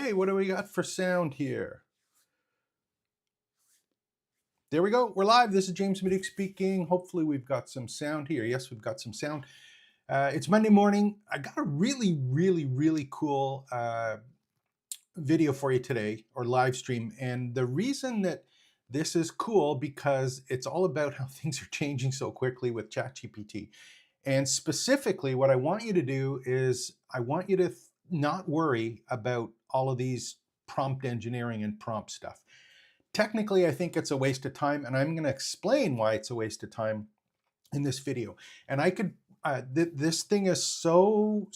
Okay, what do we got for sound here? There we go. We're live. This is James Middick speaking. Hopefully we've got some sound here. Yes, we've got some sound. It's Monday morning. I got a really cool video for you today, or live stream. And the reason that this is cool because it's all about how things are changing so quickly with ChatGPT. And specifically, what I want you to do is I want you to not worry about all of these prompt engineering and prompt stuff. Technically, I think it's a waste of time, and I'm going to explain why it's a waste of time in this video. And I could, this thing is so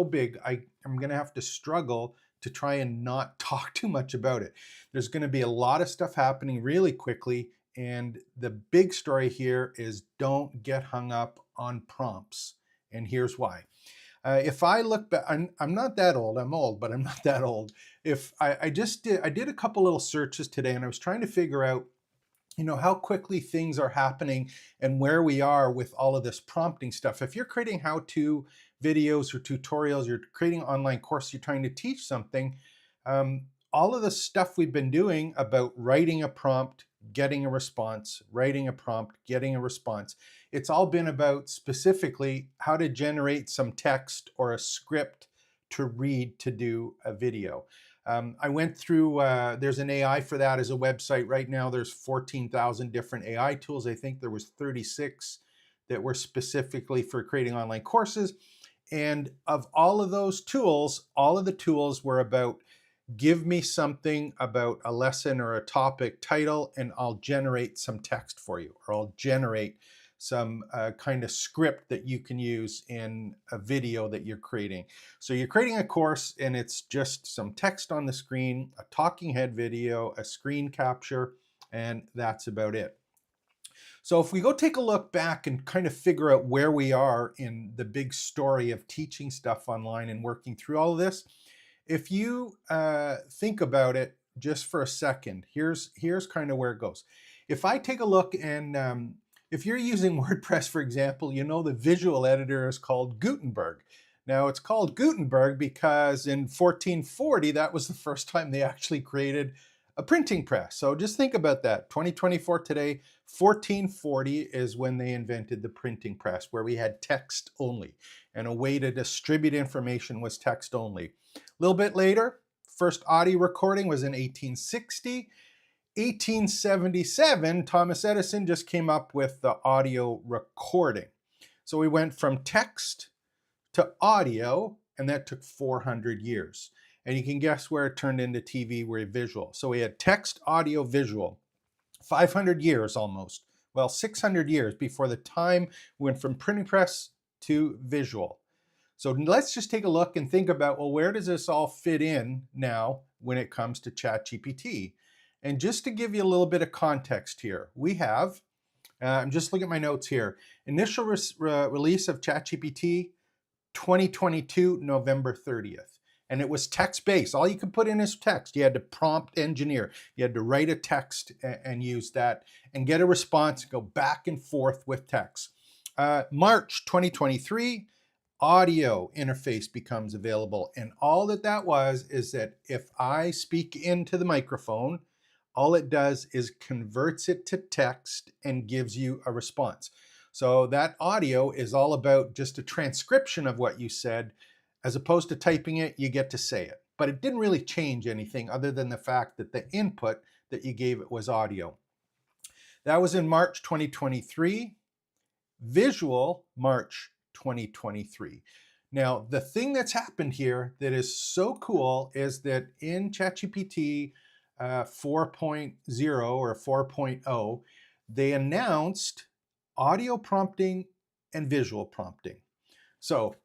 big, I'm going to have to struggle to try and not talk too much about it. There's going to be a lot of stuff happening really quickly, and the big story here is don't get hung up on prompts. And here's why. If I look back, I'm not that old. I'm old, but I'm not that old. If I did a couple little searches today, and I was trying to figure out, how quickly things are happening and where we are with all of this prompting stuff. If you're creating how-to videos or tutorials, you're creating an online course, you're trying to teach something, all of the stuff we've been doing about writing a prompt, getting a response, writing a prompt, getting a response, it's all been about specifically how to generate some text or a script to read to do a video. I went through, there's an AI for that as a website. Right now there's 14,000 different AI tools. I think there was 36 that were specifically for creating online courses. And of all of those tools, all of the tools were about give me something about a lesson or a topic title, and I'll generate some text for you, or I'll generate some kind of script that you can use in a video that you're creating. So you're creating a course and it's just some text on the screen, a talking head video, a screen capture, and that's about it. So if we go take a look back and kind of figure out where we are in the big story of teaching stuff online and working through all of this, if you think about it just for a second, here's kind of where it goes. If I take a look and if you're using WordPress, for example, the visual editor is called Gutenberg. Now it's called Gutenberg because in 1440, that was the first time they actually created a printing press. So just think about that. 2024 today, 1440 is when they invented the printing press, where we had text only, and a way to distribute information was text only. A little bit later, first audio recording was in 1860. 1877, Thomas Edison just came up with the audio recording. So we went from text to audio, and that took 400 years. And you can guess where it turned into TV, where visual. So we had text, audio, visual. 500 years almost. Well, 600 years before the time we went from printing press to visual. So let's just take a look and think about, well, where does this all fit in now when it comes to ChatGPT? And just to give you a little bit of context here, we have, I'm just looking at my notes here, initial release of ChatGPT, 2022, November 30th. And it was text-based. All you could put in is text. You had to prompt engineer. You had to write a text and use that and get a response, go back and forth with text. March 2023, audio interface becomes available. And all that was is that if I speak into the microphone, all it does is converts it to text and gives you a response. So that audio is all about just a transcription of what you said. As opposed to typing it, you get to say it. But it didn't really change anything other than the fact that the input that you gave it was audio. That was in March 2023. Visual, March 2023. Now, the thing that's happened here that is so cool is that in ChatGPT 4.0 or 4.0, they announced audio prompting and visual prompting. So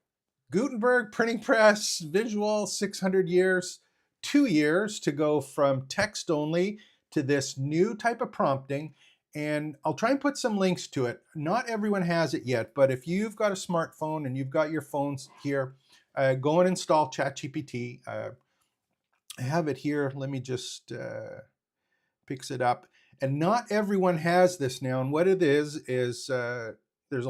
Gutenberg, printing press, visual, 600 years, 2 years to go from text only to this new type of prompting. And I'll try and put some links to it. Not everyone has it yet, but if you've got a smartphone and you've got your phones here, go and install ChatGPT. I have it here. Let me just picks it up. And not everyone has this now. And what it is there's a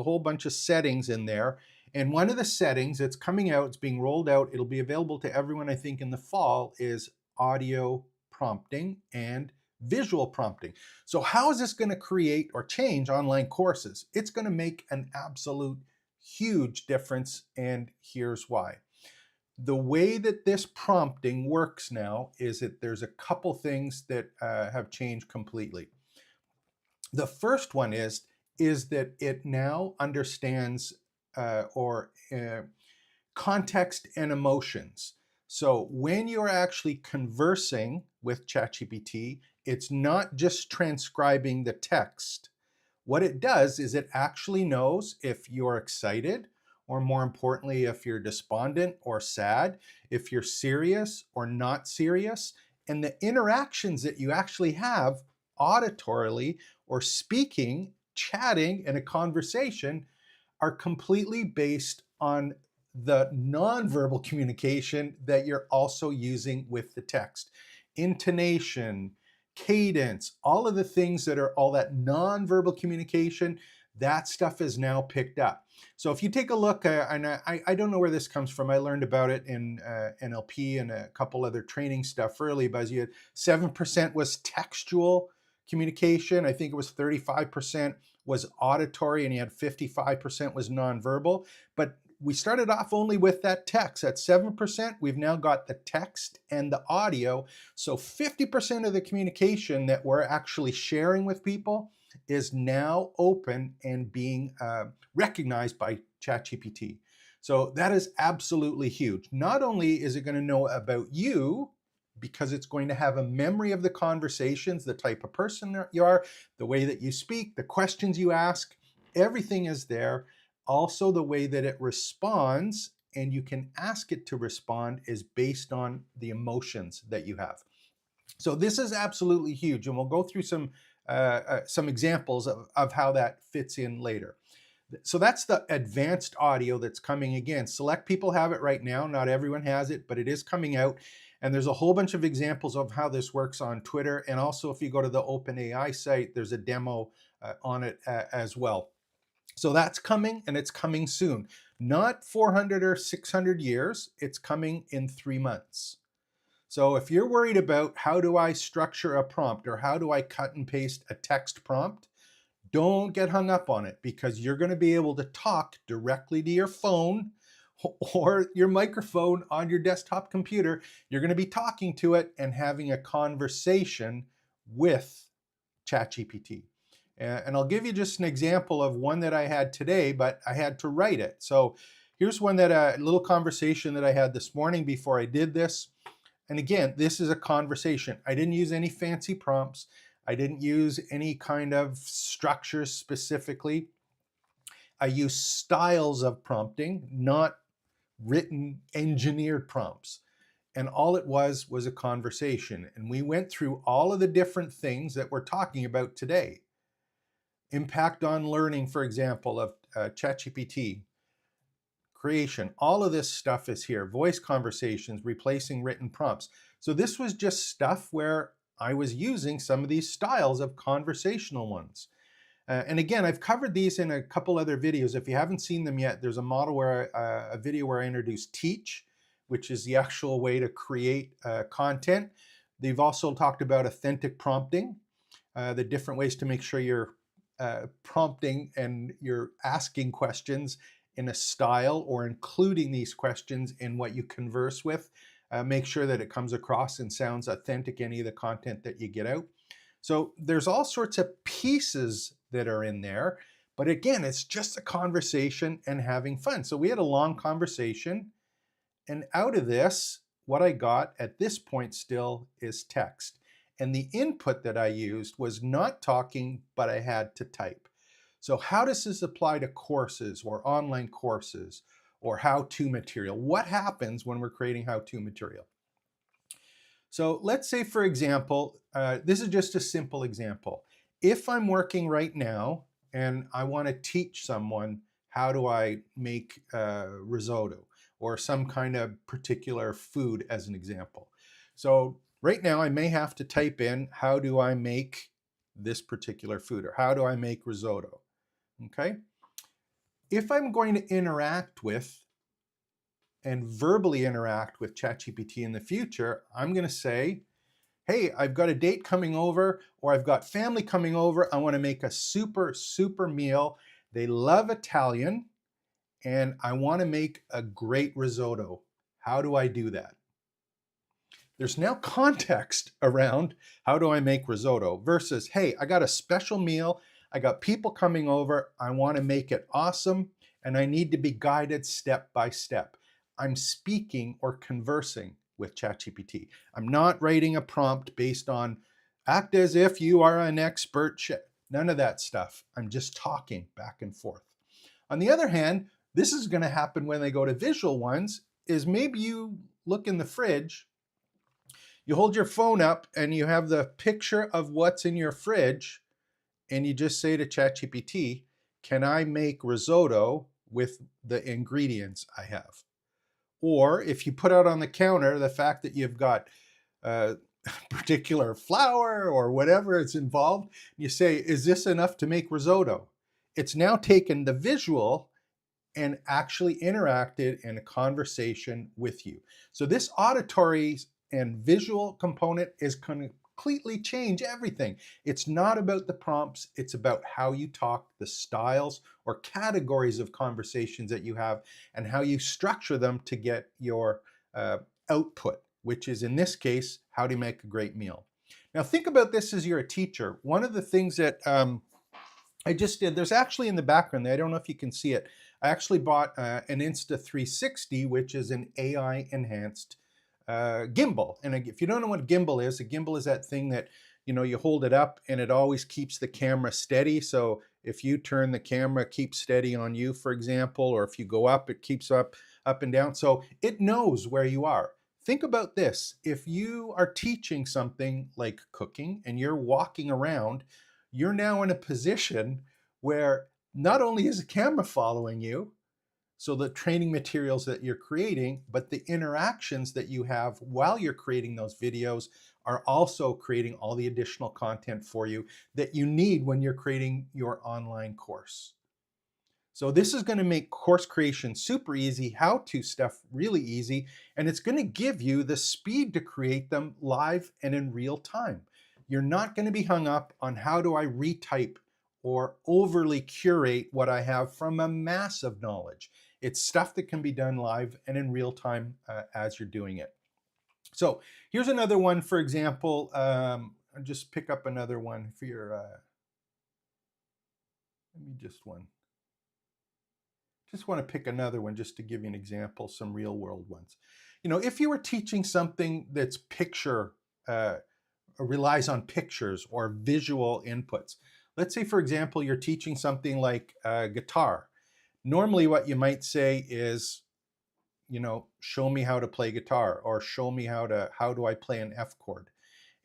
whole bunch of settings in there. And one of the settings that's coming out, it's being rolled out, it'll be available to everyone, I think, in the fall, is audio prompting and visual prompting. So how is this going to create or change online courses? It's going to make an absolute huge difference, and here's why. The way that this prompting works now is that there's a couple things that have changed completely. The first one is that it now understands context and emotions. So when you're actually conversing with ChatGPT, it's not just transcribing the text. What it does is it actually knows if you're excited, or more importantly, if you're despondent or sad, if you're serious or not serious, and the interactions that you actually have auditorily or speaking, chatting in a conversation are completely based on the nonverbal communication that you're also using with the text. Intonation, cadence, all of the things that are all that nonverbal communication, that stuff is now picked up. So if you take a look, and I don't know where this comes from. I learned about it in NLP and a couple other training stuff early, but you had 7% was textual communication. I think it was 35% was auditory, and you had 55% was nonverbal. But we started off only with that text at 7%. We've now got the text and the audio. So 50% of the communication that we're actually sharing with people is now open and being recognized by ChatGPT. So that is absolutely huge. Not only is it going to know about you, because it's going to have a memory of the conversations, the type of person that you are, the way that you speak, the questions you ask, everything is there. Also, the way that it responds, and you can ask it to respond, is based on the emotions that you have. So this is absolutely huge, and we'll go through some examples of how that fits in later. So that's the advanced audio that's coming. Again, select people have it right now. Not everyone has it, but it is coming out. And there's a whole bunch of examples of how this works on Twitter. And also, if you go to the OpenAI site, there's a demo on it as well. So that's coming, and it's coming soon. Not 400 or 600 years. It's coming in 3 months. So if you're worried about how do I structure a prompt, or how do I cut and paste a text prompt, don't get hung up on it, because you're going to be able to talk directly to your phone or your microphone on your desktop computer. You're going to be talking to it and having a conversation with ChatGPT. And I'll give you just an example of one that I had today, but I had to write it. So here's one that a little conversation that I had this morning before I did this. And again, this is a conversation. I didn't use any fancy prompts. I didn't use any kind of structures specifically. I used styles of prompting, not written, engineered prompts. And all it was a conversation. And we went through all of the different things that we're talking about today. Impact on learning, for example, of ChatGPT. Creation, all of this stuff is here. Voice conversations, replacing written prompts. So this was just stuff where I was using some of these styles of conversational ones. And again, I've covered these in a couple other videos. If you haven't seen them yet, there's a model where a video where I introduce Teach, which is the actual way to create content. They've also talked about authentic prompting, the different ways to make sure you're prompting and you're asking questions in a style, or including these questions in what you converse with. Make sure that it comes across and sounds authentic, any of the content that you get out. So there's all sorts of pieces that are in there, but again, it's just a conversation and having fun. So we had a long conversation, and out of this, what I got at this point still is text. And the input that I used was not talking, but I had to type. So how does this apply to courses or online courses or how-to material? What happens when we're creating how-to material? So let's say, for example, this is just a simple example. If I'm working right now and I want to teach someone how do I make risotto or some kind of particular food as an example. So right now I may have to type in, how do I make this particular food, or how do I make risotto? Okay. if I'm going to interact with and verbally interact with ChatGPT in the future, I'm going to say, hey, I've got a date coming over, or I've got family coming over. I want to make a super, super meal. They love Italian, and I want to make a great risotto. How do I do that? There's now context around how do I make risotto versus, hey, I got a special meal. I got people coming over. I want to make it awesome, and I need to be guided step by step. I'm speaking or conversing with ChatGPT. I'm not writing a prompt based on act as if you are an expert. None of that stuff. I'm just talking back and forth. On the other hand, this is going to happen when they go to visual ones, is maybe you look in the fridge, you hold your phone up and you have the picture of what's in your fridge, and you just say to ChatGPT, can I make risotto with the ingredients I have? Or if you put out on the counter the fact that you've got particular flour or whatever is involved, you say, is this enough to make risotto? It's now taken the visual and actually interacted in a conversation with you. So this auditory and visual component is going to completely change everything. It's not about the prompts, it's about how you talk, the styles or categories of conversations that you have, and how you structure them to get your output, which is in this case, how to make a great meal. Now think about this as you're a teacher. One of the things that I just did, there's actually in the background there, I don't know if you can see it, I actually bought an Insta360, which is an AI enhanced gimbal. And if you don't know what a gimbal is that thing that, you know, you hold it up and it always keeps the camera steady. So if you turn the camera, it keeps steady on you, for example, or if you go up, it keeps up and down. So it knows where you are. Think about this. If you are teaching something like cooking and you're walking around, you're now in a position where not only is the camera following you, so the training materials that you're creating, but the interactions that you have while you're creating those videos are also creating all the additional content for you that you need when you're creating your online course. So this is going to make course creation super easy, how-to stuff really easy, and it's going to give you the speed to create them live and in real time. You're not going to be hung up on how do I retype or overly curate what I have from a mass of knowledge. It's stuff that can be done live and in real time as you're doing it. So here's another one, for example. I'll just pick up another one for your, let me just one. Just want to pick another one just to give you an example, some real world ones. You know, if you were teaching something that's relies on pictures or visual inputs. Let's say, for example, you're teaching something like guitar. Normally what you might say is, you know, show me how to play guitar, or show me how do I play an F chord.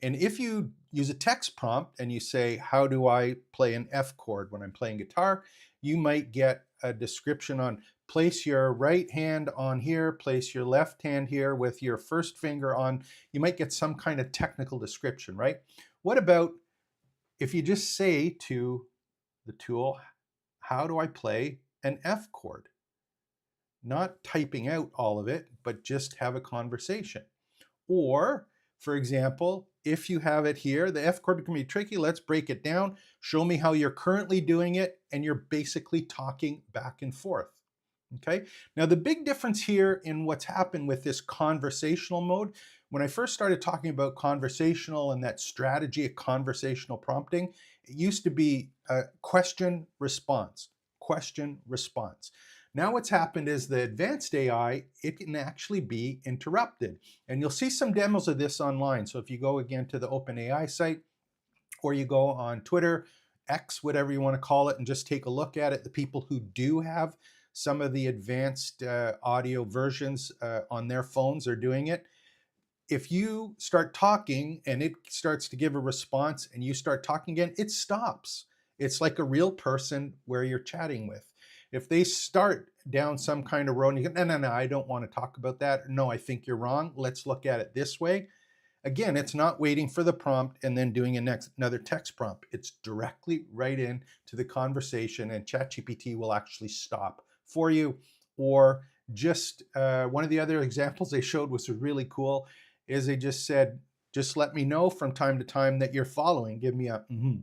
And if you use a text prompt and you say, how do I play an F chord when I'm playing guitar, you might get a description on place your right hand on here, place your left hand here with your first finger on. You might get some kind of technical description, right? What about if you just say to the tool, how do I play an F chord? Not typing out all of it, but just have a conversation. Or, for example, if you have it here, the F chord can be tricky. Let's break it down. Show me how you're currently doing it, and you're basically talking back and forth. Okay. Now, the big difference here in what's happened with this conversational mode, when I first started talking about conversational and that strategy of conversational prompting, it used to be a question, response, question, response. Now what's happened is the advanced AI, it can actually be interrupted. And you'll see some demos of this online. So if you go again to the OpenAI site, or you go on Twitter, X, whatever you want to call it, and just take a look at it, the people who do have some of the advanced audio versions on their phones are doing it. If you start talking and it starts to give a response and you start talking again, it stops. It's like a real person where you're chatting with. If they start down some kind of road and you go, no, I don't want to talk about that. No, I think you're wrong. Let's look at it this way. Again, it's not waiting for the prompt and then doing another text prompt. It's directly right in to the conversation, and ChatGPT will actually stop for you. Or just one of the other examples they showed was really cool, is they just said, just let me know from time to time that you're following. Give me a mm-hmm.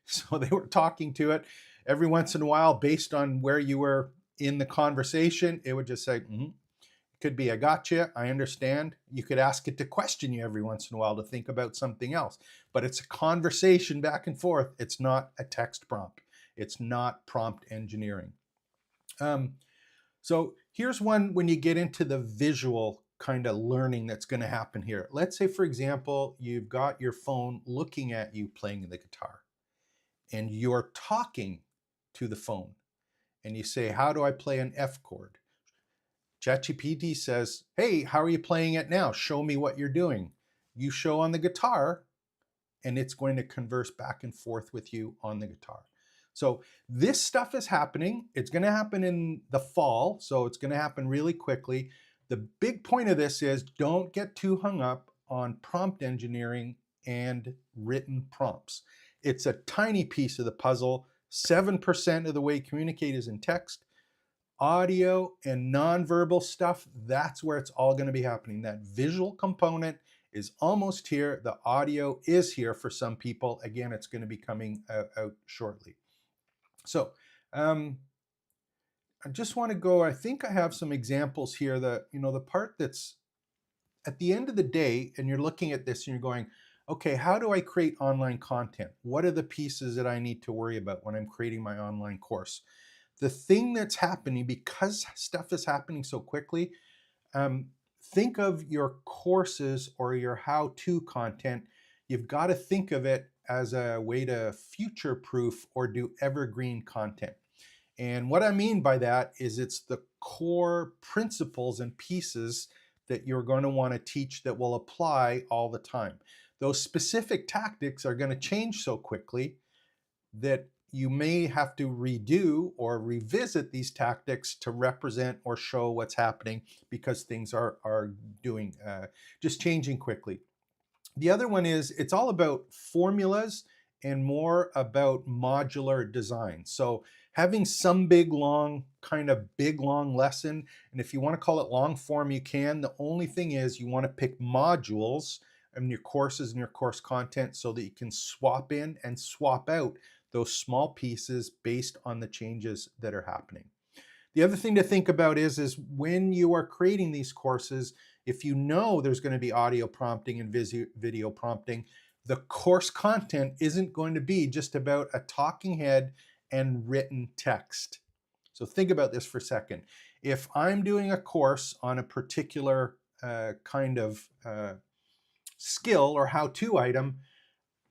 So they were talking to it every once in a while based on where you were in the conversation. It would just say, mm-hmm. Could be, I got you, I understand. You could ask it to question you every once in a while to think about something else. But it's a conversation back and forth. It's not a text prompt. It's not prompt engineering. So here's one when you get into the visual kind of learning that's going to happen here. Let's say, for example, you've got your phone looking at you playing the guitar, and you're talking to the phone, and you say, how do I play an F chord? ChatGPT says, hey, how are you playing it now? Show me what you're doing. You show on the guitar, and it's going to converse back and forth with you on the guitar. So this stuff is happening. It's going to happen in the fall, so it's going to happen really quickly. The big point of this is don't get too hung up on prompt engineering and written prompts. It's a tiny piece of the puzzle. 7% of the way you communicate is in text. Audio and nonverbal stuff, that's where it's all going to be happening. That visual component is almost here. The audio is here for some people. Again, it's going to be coming out shortly. So I just want to go, I think I have some examples here that, the part that's at the end of the day, and you're looking at this and you're going, okay, how do I create online content? What are the pieces that I need to worry about when I'm creating my online course? The thing that's happening, because stuff is happening so quickly, think of your courses or your how-to content. You've got to think of it as a way to future-proof or do evergreen content. And what I mean by that is it's the core principles and pieces that you're going to want to teach that will apply all the time. Those specific tactics are going to change so quickly that you may have to redo or revisit these tactics to represent or show what's happening because things are doing just changing quickly. The other one is it's all about formulas and more about modular design. So having some big long lesson, and if you want to call it long form, you can. The only thing is you want to pick modules in your courses and your course content so that you can swap in and swap out those small pieces based on the changes that are happening. The other thing to think about is when you are creating these courses, if you know there's going to be audio prompting and video prompting, the course content isn't going to be just about a talking head and written text. So think about this for a second. If I'm doing a course on a particular kind of skill or how-to item,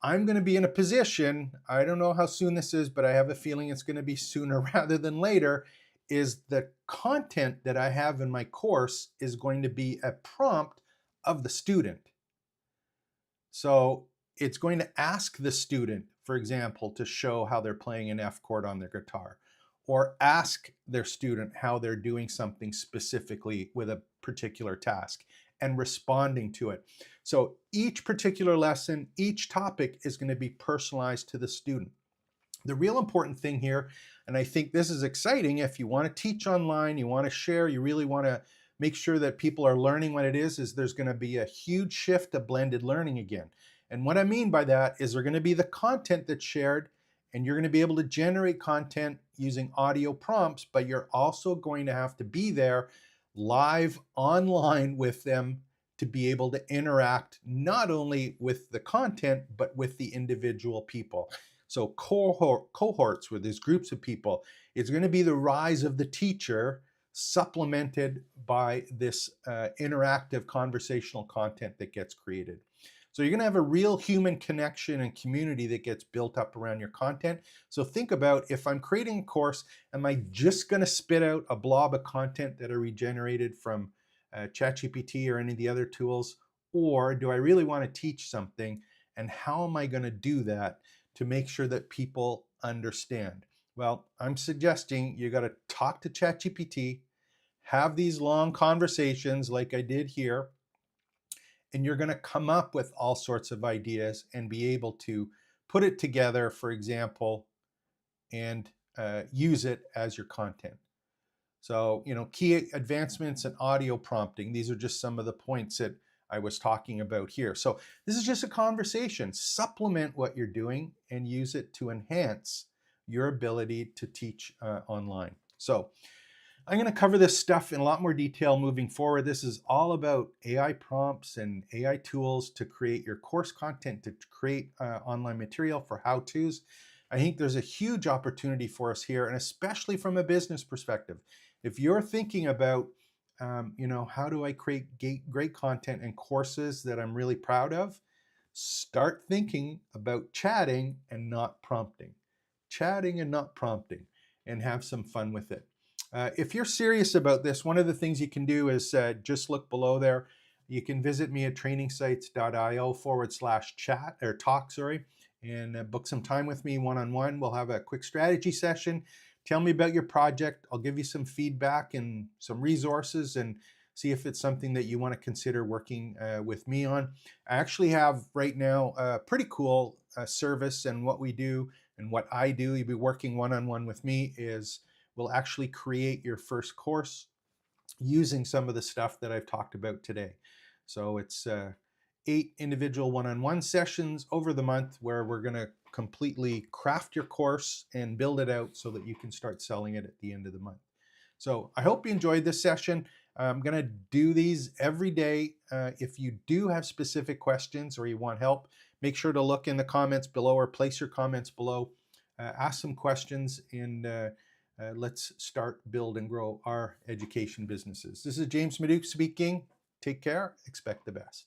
I'm going to be in a position, I don't know how soon this is, but I have a feeling it's going to be sooner rather than later, is the content that I have in my course is going to be a prompt of the student. So it's going to ask the student, for example, to show how they're playing an F chord on their guitar, or ask their student how they're doing something specifically with a particular task and responding to it. So each particular lesson, each topic is going to be personalized to the student. The real important thing here, and I think this is exciting, if you want to teach online, you want to share, you really want to make sure that people are learning what it is there's going to be a huge shift to blended learning again. And what I mean by that is there's going to be the content that's shared, and you're going to be able to generate content using audio prompts, but you're also going to have to be there live online with them to be able to interact not only with the content, but with the individual people. So cohorts with these groups of people, it's going to be the rise of the teacher supplemented by this interactive conversational content that gets created. So you're going to have a real human connection and community that gets built up around your content. So think about, if I'm creating a course, am I just going to spit out a blob of content that are regenerated from ChatGPT or any of the other tools? Or do I really want to teach something? And how am I going to do that to make sure that people understand? Well, I'm suggesting you got to talk to ChatGPT, have these long conversations like I did here, and you're going to come up with all sorts of ideas and be able to put it together, for example, and use it as your content. So, key advancements in audio prompting. These are just some of the points that I was talking about here. So this is just a conversation. Supplement what you're doing and use it to enhance your ability to teach online. So I'm going to cover this stuff in a lot more detail moving forward. This is all about AI prompts and AI tools to create your course content, to create online material for how-tos. I think there's a huge opportunity for us here, and especially from a business perspective. If you're thinking about, how do I create great content and courses that I'm really proud of, start thinking about chatting and not prompting. Chatting and not prompting, and have some fun with it. If you're serious about this, one of the things you can do is just look below there. You can visit me at trainingsites.io/chat or talk, and book some time with me one-on-one. We'll have a quick strategy session. Tell me about your project. I'll give you some feedback and some resources and see if it's something that you want to consider working with me on. I actually have right now a pretty cool service, and what we do and what I do, you'll be working one-on-one with me, is we'll actually create your first course using some of the stuff that I've talked about today. So it's 8 individual one-on-one sessions over the month where we're going to completely craft your course and build it out so that you can start selling it at the end of the month. So I hope you enjoyed this session. I'm going to do these every day. If you do have specific questions or you want help, make sure to look in the comments below or place your comments below. Ask some questions, and let's start, build, and grow our education businesses. This is James Madouk speaking. Take care. Expect the best.